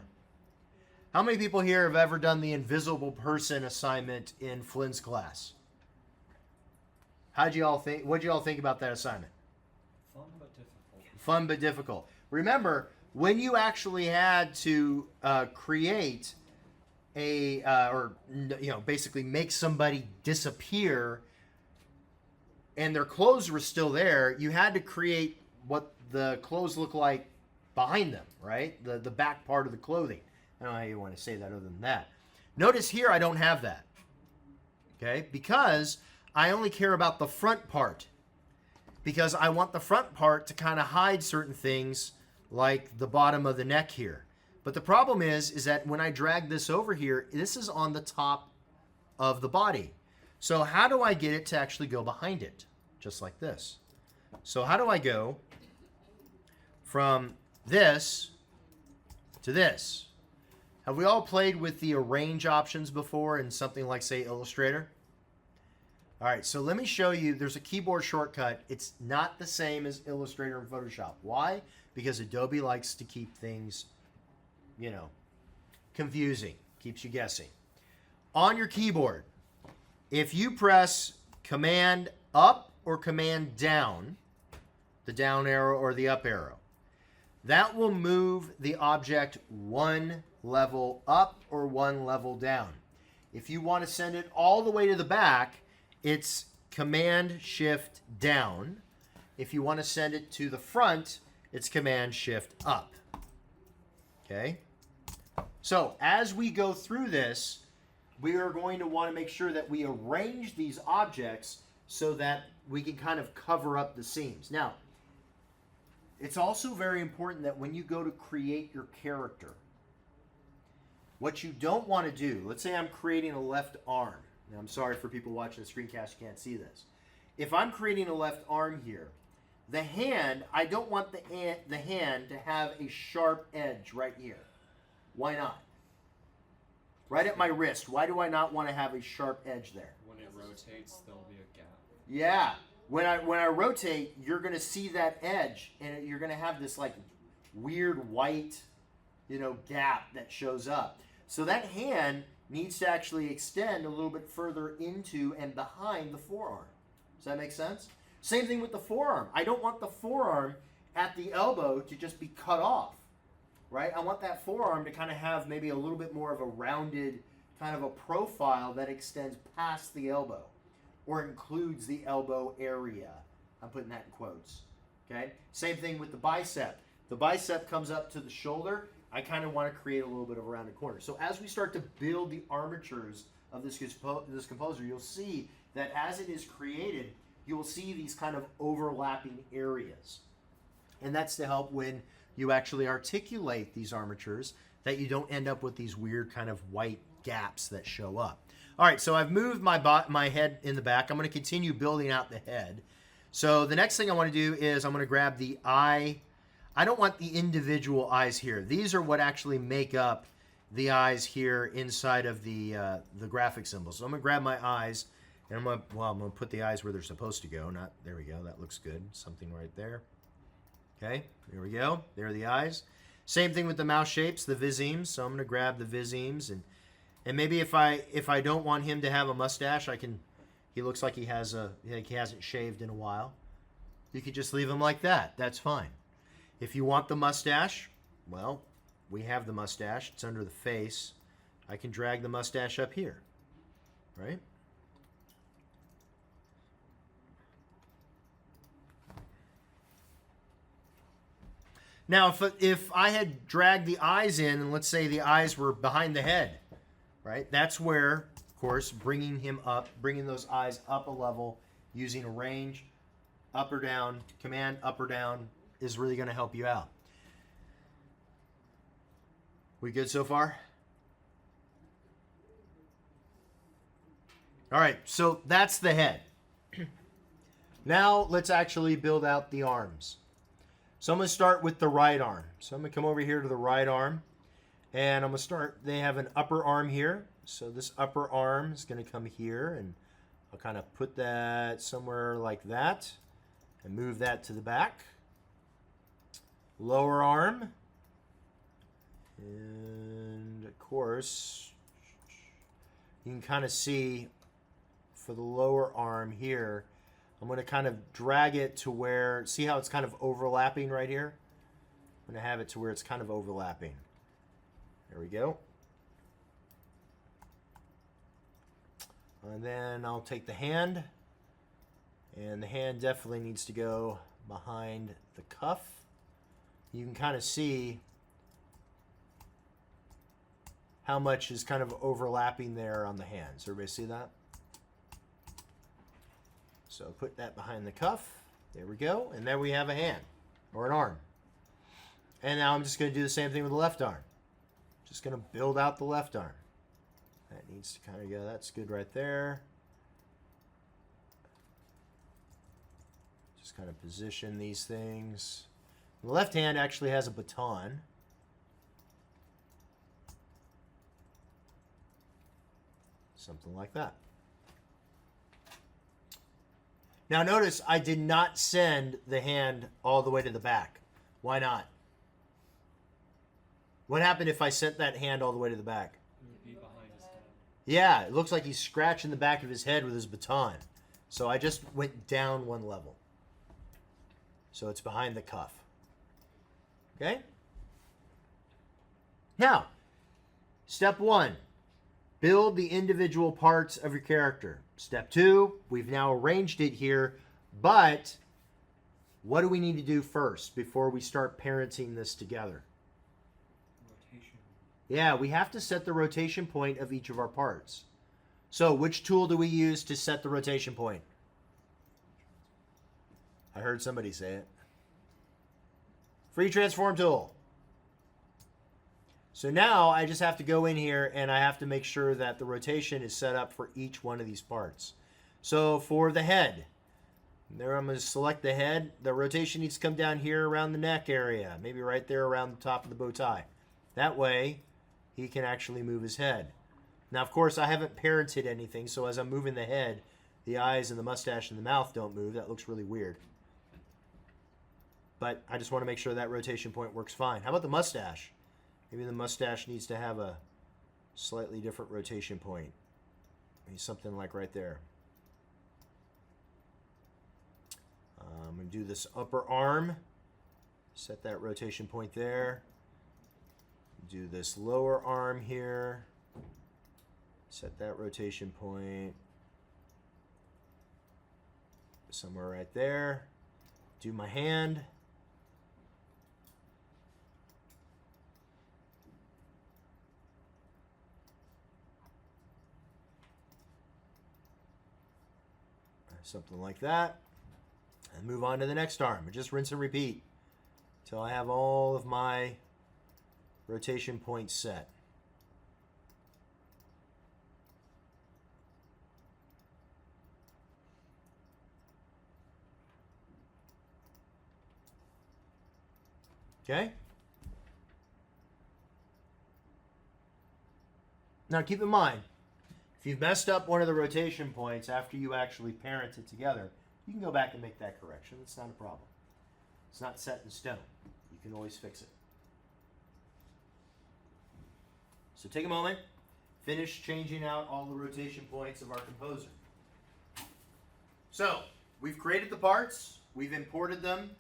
How many people here have ever done the invisible person assignment in Flynn's class? What'd you all think about that assignment? Fun but difficult. Fun but difficult. Remember, when you actually had to create basically make somebody disappear and their clothes were still there, you had to create what the clothes look like behind them, right? The back part of the clothing. I don't know how you want to say that other than that. Notice here I don't have that, okay? Because I only care about the front part, because I want the front part to kind of hide certain things like the bottom of the neck here. But the problem is that when I drag this over here, this is on the top of the body. So how do I get it to actually go behind it? Just like this. So how do I go from this to this? Have we all played with the arrange options before in something like, say, Illustrator? All right, so let me show you. There's a keyboard shortcut. It's not the same as Illustrator and Photoshop. Why? Because Adobe likes to keep things, confusing. Keeps you guessing. On your keyboard, if you press Command up or Command down, the down arrow or the up arrow, that will move the object one level up or one level down. If you want to send it all the way to the back, it's Command Shift down. If you want to send it to the front, it's Command Shift up. Okay? So as we go through this, we are going to want to make sure that we arrange these objects so that we can kind of cover up the seams. Now, it's also very important that when you go to create your character, what you don't want to do, let's say I'm creating a left arm. Now, I'm sorry for people watching the screencast, you can't see this. If I'm creating a left arm here, the hand, I don't want the hand to have a sharp edge right here. Why not? Right at my wrist. Why do I not want to have a sharp edge there? When it rotates, there'll be a gap. Yeah. When I rotate, you're going to see that edge, and you're going to have this like weird white, gap that shows up. So that hand needs to actually extend a little bit further into and behind the forearm. Does that make sense? Same thing with the forearm. I don't want the forearm at the elbow to just be cut off, right? I want that forearm to kind of have maybe a little bit more of a rounded kind of a profile that extends past the elbow or includes the elbow area. I'm putting that in quotes, okay? Same thing with the bicep. The bicep comes up to the shoulder. I kind of want to create a little bit of a rounded corner. So as we start to build the armatures of this composer, you'll see that as it is created, you will see these kind of overlapping areas. And that's to help when you actually articulate these armatures that you don't end up with these weird kind of white gaps that show up. All right, so I've moved my head in the back. I'm going to continue building out the head. So the next thing I want to do is I'm going to grab the eye. I don't want the individual eyes here. These are what actually make up the eyes here inside of the graphic symbol. So I'm going to grab my eyes, and I'm going to put the eyes where they're supposed to go. There we go. That looks good. Something right there. Okay, there we go. There are the eyes. Same thing with the mouth shapes, the visemes. So I'm going to grab the visemes, and maybe if I don't want him to have a mustache, he looks like he hasn't shaved in a while. You could just leave him like that. That's fine. If you want the mustache, well, we have the mustache. It's under the face. I can drag the mustache up here, right? Now, if I had dragged the eyes in, and let's say the eyes were behind the head, right? That's where, of course, bringing those eyes up a level using a range, up or down, command up or down, is really going to help you out. We good so far? All right, so that's the head. Now let's actually build out the arms. So I'm going to start with the right arm. So I'm going to come over here to the right arm. And I'm going to start, they have an upper arm here. So this upper arm is going to come here, and I'll kind of put that somewhere like that and move that to the back. Lower arm. And of course, you can kind of see for the lower arm here, I'm going to kind of drag it to where, see how it's kind of overlapping right here? I'm going to have it to where it's kind of overlapping. There we go. And then I'll take the hand, and the hand definitely needs to go behind the cuff. You can kind of see how much is kind of overlapping there on the hands. Everybody see that? So put that behind the cuff. There we go. And there we have a hand or an arm. And now I'm just going to do the same thing with the left arm. Just going to build out the left arm. That needs to kind of go. That's good right there. Just kind of position these things. The left hand actually has a baton. Something like that. Now notice I did not send the hand all the way to the back. Why not? What happened if I sent that hand all the way to the back? It would be behind his head. Yeah, it looks like he's scratching the back of his head with his baton. So I just went down one level. So it's behind the cuff. Okay? Now, step 1. Build the individual parts of your character. Step 2, we've now arranged it here, but what do we need to do first before we start parenting this together? Rotation. Yeah, we have to set the rotation point of each of our parts. So which tool do we use to set the rotation point? I heard somebody say it. Free transform tool. So now I just have to go in here and I have to make sure that the rotation is set up for each one of these parts. So for the head, there I'm going to select the head. The rotation needs to come down here around the neck area, maybe right there around the top of the bow tie. That way he can actually move his head. Now of course I haven't parented anything, so as I'm moving the head, the eyes and the mustache and the mouth don't move. That looks really weird. But I just want to make sure that rotation point works fine. How about the mustache? Maybe the mustache needs to have a slightly different rotation point. Maybe something like right there. I'm going to do this upper arm. Set that rotation point there. Do this lower arm here. Set that rotation point somewhere right there. Do my hand. Something like that. And move on to the next arm. And just rinse and repeat until I have all of my rotation points set. Okay? Now keep in mind, if you've messed up one of the rotation points after you actually parent it together, you can go back and make that correction. It's not a problem. It's not set in stone. You can always fix it. So take a moment, finish changing out all the rotation points of our composer. So, we've created the parts, we've imported them,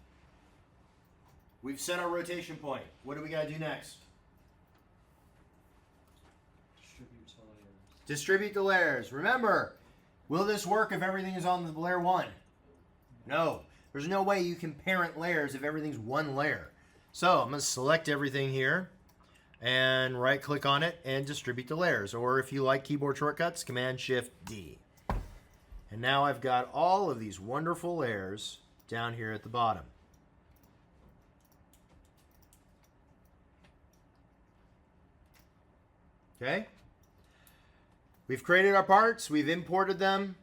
we've set our rotation point. What do we got to do next? Distribute to layers. Distribute the layers. Remember, will this work if everything is on the layer 1? No. There's no way you can parent layers if everything's one layer. So I'm going to select everything here and right click on it and distribute the layers. Or if you like keyboard shortcuts, Command Shift D. And now I've got all of these wonderful layers down here at the bottom. Okay? We've created our parts, we've imported them,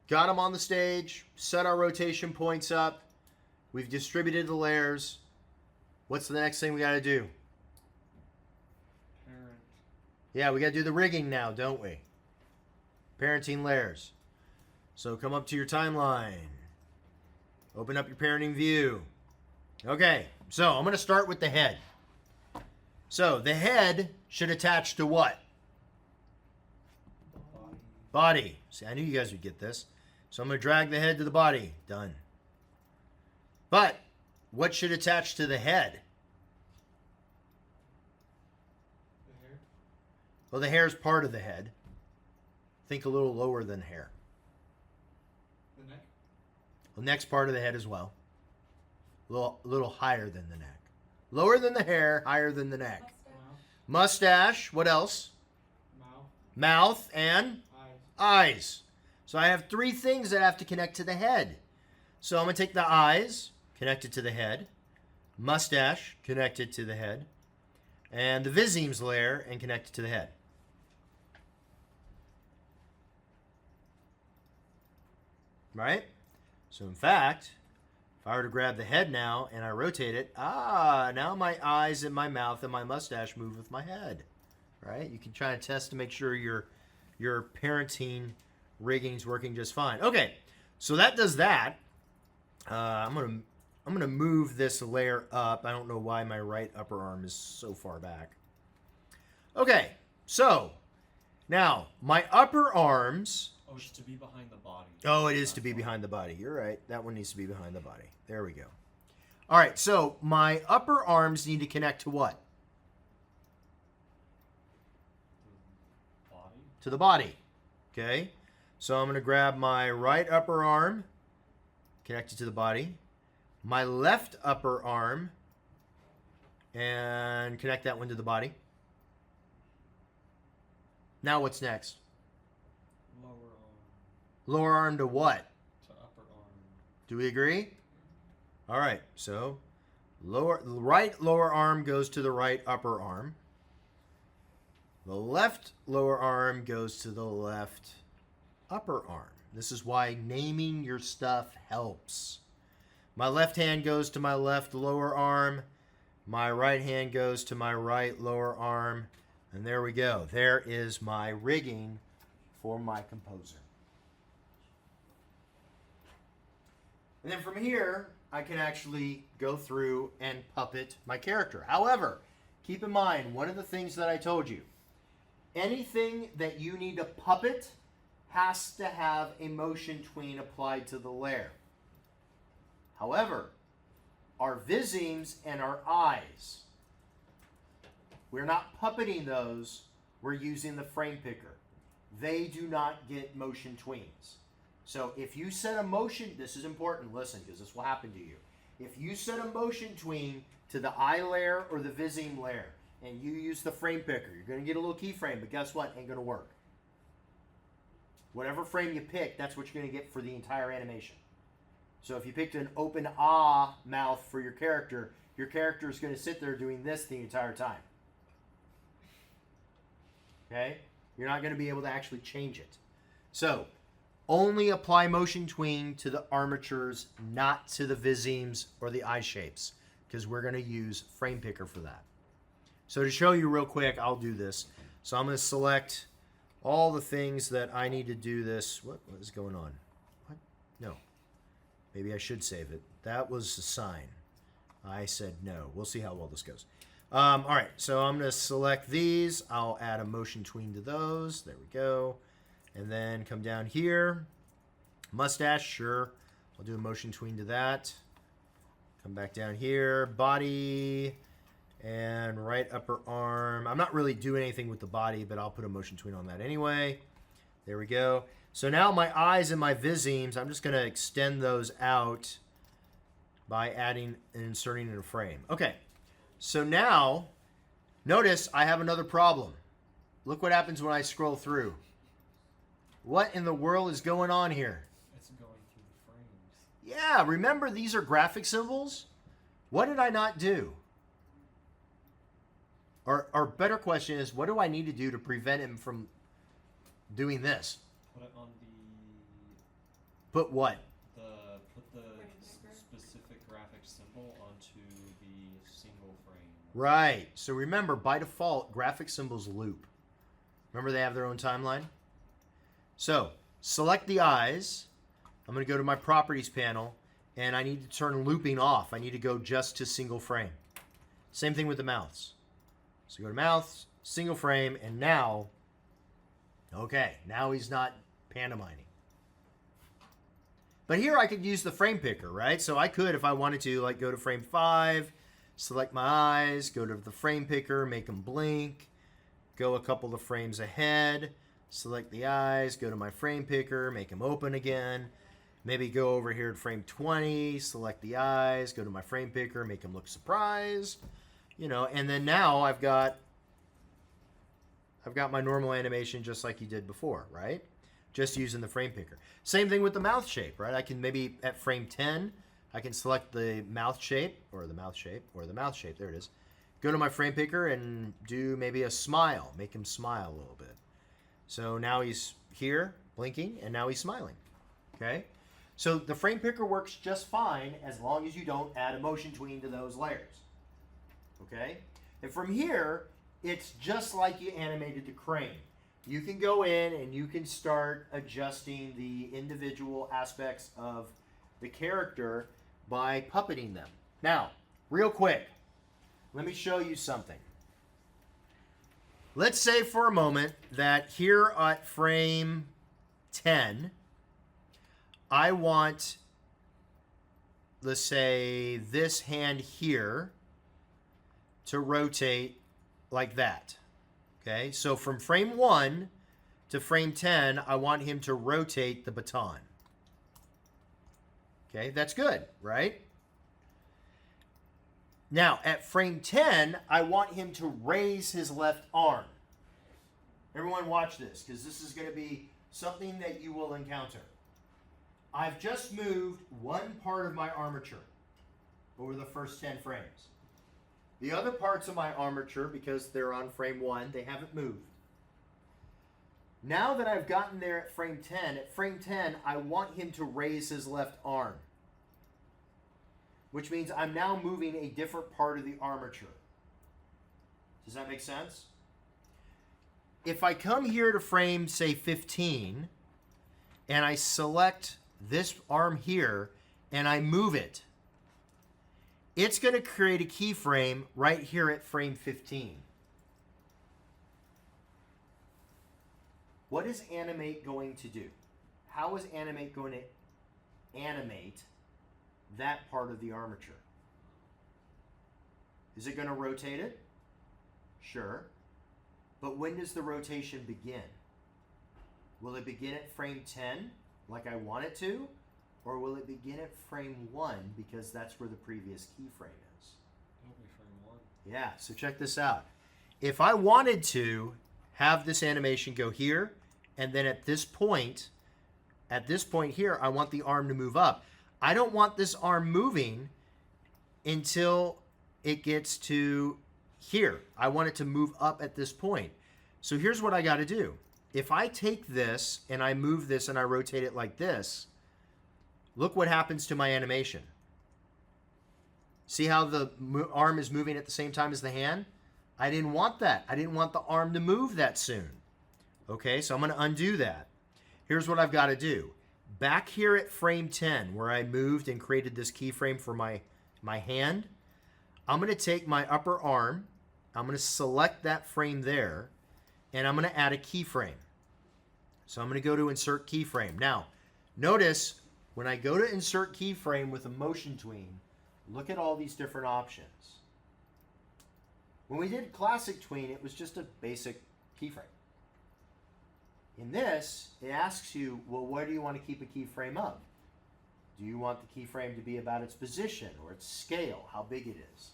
got them on the stage, set our rotation points up, we've distributed the layers. What's the next thing we got to do? Yeah, we got to do the rigging now, don't we? Parenting layers. So come up to your timeline. Open up your parenting view. Okay, so I'm going to start with the head. So the head should attach to what? Body. See, I knew you guys would get this. So I'm going to drag the head to the body. Done. But what should attach to the head? The hair. Well, the hair is part of the head. Think a little lower than hair. The neck. The neck's part of the head as well. A little higher than the neck. Lower than the hair, higher than the neck. Mustache. What else? Mouth. Mouth and Eyes. eyes. So I have three things that have to connect to the head. So I'm going to take the eyes, connect it to the head. Mustache, connect it to the head. And the Visemes layer, and connect it to the head. Right? So in fact, if I were to grab the head now and I rotate it, now my eyes and my mouth and my mustache move with my head. Right? You can try and test to make sure your parenting rigging's working just fine. Okay, so that does that. I'm gonna move this layer up. I don't know why my right upper arm is so far back. Okay, so now my upper arms. Oh, it's to be behind the body. Oh, it is to be behind the body. You're right. That one needs to be behind the body. There we go. All right, so my upper arms need to connect to what? The body. To the body. Okay, so I'm going to grab my right upper arm, connect it to the body, my left upper arm, and connect that one to the body. Now what's next? Lower arm Lower arm to what? to upper arm. Do we agree? All right, so right lower arm goes to the right upper arm. The left lower arm goes to the left upper arm. This is why naming your stuff helps. My left hand goes to my left lower arm. My right hand goes to my right lower arm. And there we go. There is my rigging for my composer. And then from here, I can actually go through and puppet my character. However, keep in mind, one of the things that I told you, anything that you need to puppet has to have a motion tween applied to the layer. However, our Visemes and our eyes, we're not puppeting those, we're using the frame picker. They do not get motion tweens. So if you set a motion, this is important, listen, because this will happen to you. If you set a motion tween to the eye layer or the Viseme layer, and you use the frame picker, you're going to get a little keyframe, but guess what? Ain't going to work. Whatever frame you pick, that's what you're going to get for the entire animation. So if you picked an open ah mouth for your character is going to sit there doing this the entire time. Okay? You're not going to be able to actually change it. So, only apply motion tween to the armatures, not to the Visemes or the eye shapes, because we're going to use frame picker for that. So to show you real quick, I'll do this. So I'm going to select all the things that I need to do this. What is going on? What? No. Maybe I should save it. That was a sign. I said no. We'll see how well this goes. All right, so I'm going to select these. I'll add a motion tween to those. There we go. And then come down here. Mustache, sure. I'll do a motion tween to that. Come back down here. Body and right upper arm. I'm not really doing anything with the body, but I'll put a motion tween on that anyway. There we go. So now my eyes and my Visemes, I'm just going to extend those out by adding and inserting in a frame. Okay, so now notice I have another problem. Look what happens when I scroll through. What in the world is going on here? It's going through the frames. Yeah, remember these are graphic symbols? What did I not do? Or better question is, what do I need to do to prevent him from doing this? Put it on the Put what? put the specific graphic symbol onto the single frame. Right. So remember, by default, graphic symbols loop. Remember they have their own timeline? So select the eyes. I'm going to go to my properties panel and I need to turn looping off. I need to go just to single frame. Same thing with the mouths. So go to mouths, single frame, and now, okay, now he's not pantomiming. But here I could use the frame picker, right? So I could, if I wanted to, like go to frame 5, select my eyes, go to the frame picker, make them blink, go a couple of frames ahead, select the eyes, go to my frame picker, make them open again. Maybe go over here to frame 20, select the eyes, go to my frame picker, make them look surprised, you know, and then now I've got my normal animation just like you did before, right? Just using the frame picker. Same thing with the mouth shape, right? I can maybe at frame 10, I can select the mouth shape, or the mouth shape, or the mouth shape, there it is. Go to my frame picker and do maybe a smile, make him smile a little bit. So now he's here, blinking, and now he's smiling, okay? So the frame picker works just fine as long as you don't add a motion tween to those layers, okay? And from here, it's just like you animated the crane. You can go in and you can start adjusting the individual aspects of the character by puppeting them. Now, real quick, let me show you something. Let's say for a moment that here at frame 10, I want, let's say, this hand here to rotate like that. Okay, so from frame 1 to frame 10, I want him to rotate the baton. Okay, that's good, right? Now, at frame 10, I want him to raise his left arm. Everyone watch this, because this is going to be something that you will encounter. I've just moved one part of my armature over the first 10 frames. The other parts of my armature, because they're on frame 1, they haven't moved. Now that I've gotten there at frame 10, I want him to raise his left arm. Which means I'm now moving a different part of the armature. Does that make sense? If I come here to frame, say, 15, and I select this arm here, and I move it, it's going to create a keyframe right here at frame 15. What is animate going to do? How is animate going to animate that part of the armature? Is it going to rotate it? Sure. But when does the rotation begin? Will it begin at frame 10 like I want it to? Or will it begin at frame 1 because that's where the previous keyframe is? It'll be frame 1. Yeah, so check this out. If I wanted to have this animation go here, and then at this point here, I want the arm to move up. I don't want this arm moving until it gets to here. I want it to move up at this point. So here's what I got to do. If I take this and I move this and I rotate it like this, look what happens to my animation. See how the arm is moving at the same time as the hand? I didn't want that. I didn't want the arm to move that soon. Okay, so I'm going to undo that. Here's what I've got to do. Back here at frame 10, where I moved and created this keyframe for my hand, I'm going to take my upper arm, I'm going to select that frame there, and I'm going to add a keyframe. So I'm going to go to Insert Keyframe. Now, notice when I go to Insert Keyframe with a motion tween, look at all these different options. When we did Classic Tween, it was just a basic keyframe. In this, it asks you, well, where do you want to keep a keyframe of? Do you want the keyframe to be about its position or its scale, how big it is?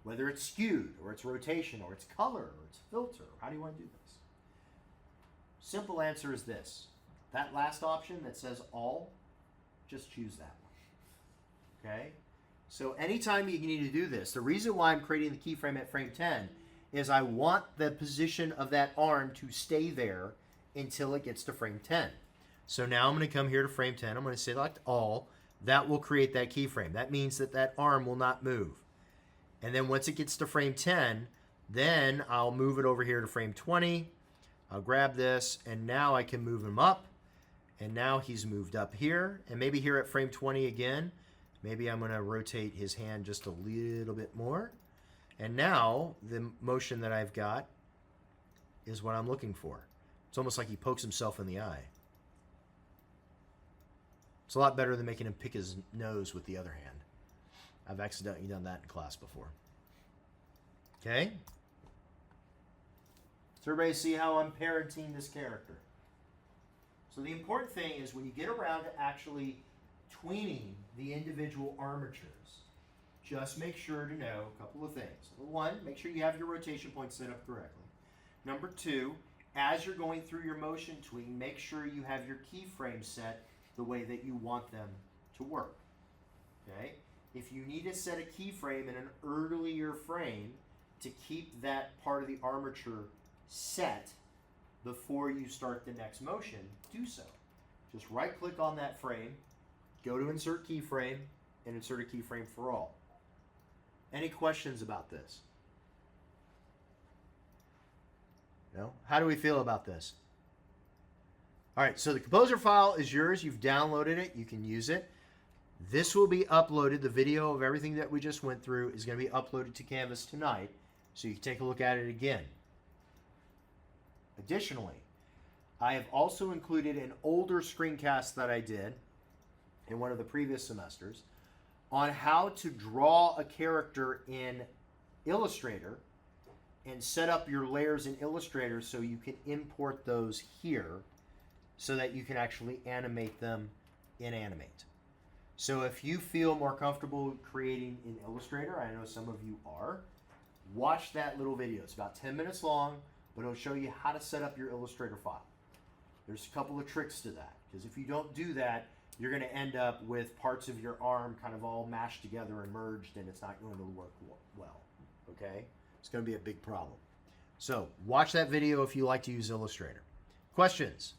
Whether it's skewed or its rotation or its color or its filter. How do you want to do this? Simple answer is this. That last option that says all, just choose that one. Okay? So anytime you need to do this, the reason why I'm creating the keyframe at frame 10 is I want the position of that arm to stay there until it gets to frame 10. So now I'm going to come here to frame 10. I'm going to select all. That will create that keyframe. That means that that arm will not move. And then once it gets to frame 10, then I'll move it over here to frame 20. I'll grab this, and now I can move him up. And now he's moved up here. And maybe here at frame 20 again, maybe I'm going to rotate his hand just a little bit more. And now the motion that I've got is what I'm looking for. It's almost like he pokes himself in the eye. It's a lot better than making him pick his nose with the other hand. I've accidentally done that in class before. Okay? So everybody see how I'm parenting this character? So the important thing is when you get around to actually tweening the individual armatures, just make sure to know a couple of things. Number one, make sure you have your rotation points set up correctly. Number two, as you're going through your motion tween, make sure you have your keyframes set the way that you want them to work. Okay? If you need to set a keyframe in an earlier frame to keep that part of the armature set before you start the next motion, do so. Just right click on that frame, go to insert keyframe, and insert a keyframe for all. Any questions about this? No? How do we feel about this? All right, so the composer file is yours. You've downloaded it. You can use it. This will be uploaded. The video of everything that we just went through is going to be uploaded to Canvas tonight, so you can take a look at it again. Additionally, I have also included an older screencast that I did in one of the previous semesters on how to draw a character in Illustrator and set up your layers in Illustrator so you can import those here so that you can actually animate them in Animate. So if you feel more comfortable creating in Illustrator, I know some of you are, watch that little video. It's about 10 minutes long, but it'll show you how to set up your Illustrator file. There's a couple of tricks to that, because if you don't do that, you're going to end up with parts of your arm kind of all mashed together and merged, and it's not going to work well, okay? It's going to be a big problem. So watch that video if you like to use Illustrator. Questions?